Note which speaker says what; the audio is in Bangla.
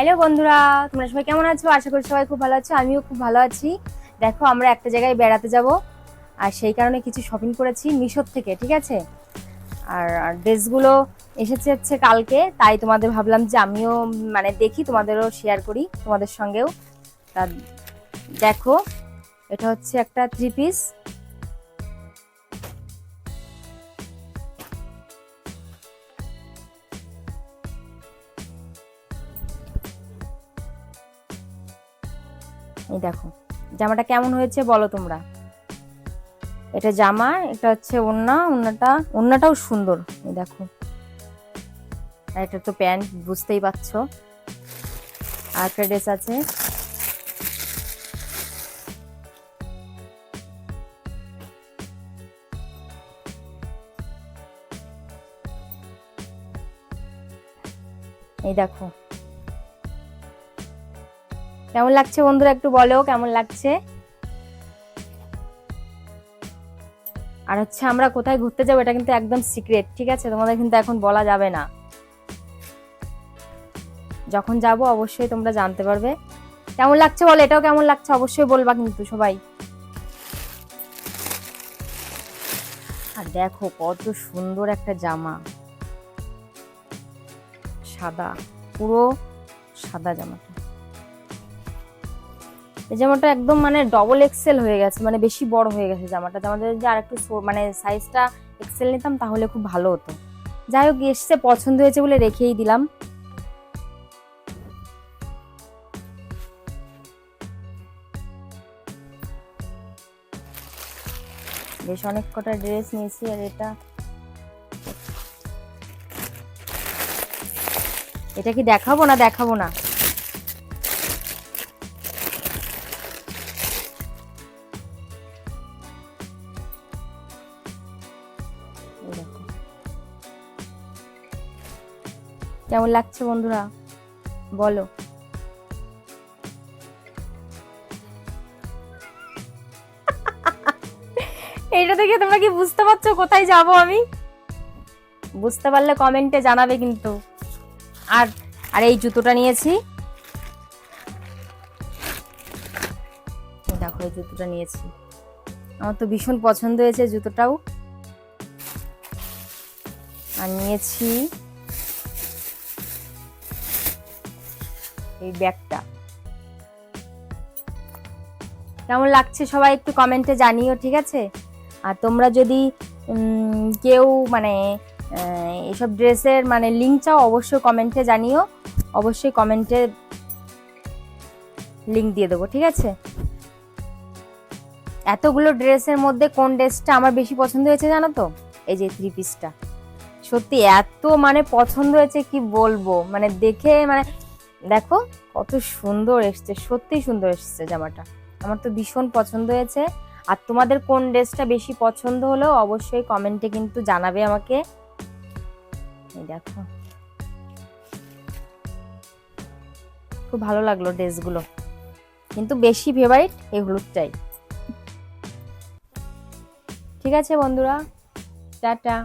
Speaker 1: হ্যালো বন্ধুরা, তোমরা সবাই কেমন আছো? আশা করি সবাই খুব ভালো আছো। আমিও খুব ভালো আছি। দেখো, আমরা একটা জায়গায় বেড়াতে যাব, আর সেই কারণে কিছু শপিং করেছি মিশোর থেকে, ঠিক আছে। আর ড্রেসগুলো এসেছে হচ্ছে কালকে, তাই তোমাদের ভাবলাম যে আমিও মানে দেখি, তোমাদেরও শেয়ার করি তোমাদের সঙ্গেও। তা দেখো, এটা হচ্ছে একটা 3 পিস। এই দেখো জামাটা কেমন হয়েছে বলো তোমরা। এটা জামা, এটা হচ্ছে ওড়নাটাও সুন্দর। এই দেখো, আর এটা তো প্যান্ট, বুঝতেই পারছো। আর একটা ড্রেস আছে, এই দেখো। কেমন লাগছে বন্ধুরা, একটু বলো কেমন লাগছে। আর হচ্ছে আমরা কোথায় ঘুরতে যাবো এটা কিন্তু একদম সিক্রেট, ঠিক আছে, তোমাদের কিন্তু এখন বলা যাবে না। যখন যাব অবশ্যই তোমরা জানতে পারবে। কেমন লাগছে বলো, এটাও কেমন লাগছে অবশ্যই বলবা কিন্তু সবাই। আর দেখো কত সুন্দর একটা জামা, সাদা, পুরো সাদা জামাটা। এই জামাটা একদম মানে ডবল এক্সেল হয়ে গেছে, মানে বেশি বড় হয়ে গেছে জামাটা। আমাদের যদি আর একটু মানে সাইজটা এক্সেল নিতাম তাহলে খুব ভালো হতো। যাই হোক, এসছে, পছন্দ হয়েছে বলে রেখেই দিলাম। বেশ অনেক কটা ড্রেস নিয়েছি। আর এটা কি দেখাবো না? দেখাবো না। এই দেখো কেমন লাগছে বন্ধুরা, বলো। এইটা দেখে তোমরা কি বুঝতে পারছো কোথায় যাব আমি? বুঝতে পারলে কমেন্টে জানাবে কিন্তু। আর আর এই জুতোটা নিয়েছি, দেখো এই জুতোটা নিয়েছি, আমার তো ভীষণ পছন্দ হয়েছে জুতোটাও। আর নিয়েছি এই ব্যাগটা। কেমন লাগছে সবাই একটু কমেন্টে জানিও, ঠিক আছে। আর তোমরা যদি কেউ মানে এসব ড্রেসের মানে লিঙ্ক চাও অবশ্যই কমেন্টে জানিও, অবশ্যই কমেন্টে লিঙ্ক দিয়ে দেবো, ঠিক আছে। এতগুলো ড্রেসের মধ্যে কোন ড্রেসটা আমার বেশি পছন্দ হয়েছে জানো তো? এই যে 3 পিসটা, সত্যি এত মানে পছন্দ হয়েছে কি বলবো, মানে দেখে মানে দেখো কত সুন্দর এসছে, সত্যি সুন্দর এসছে জামাটা। আমার তো ভীষণ পছন্দ হয়েছে। আর তোমাদের কোন ড্রেসটা বেশি পছন্দ হলো অবশ্যই কমেন্টে কিন্তু জানাবে আমাকে। এই দেখো খুব ভালো লাগলো ড্রেসগুলো, কিন্তু বেশি ফেভারিট এই হলুদটাই। ঠিক আছে বন্ধুরা, টাটা।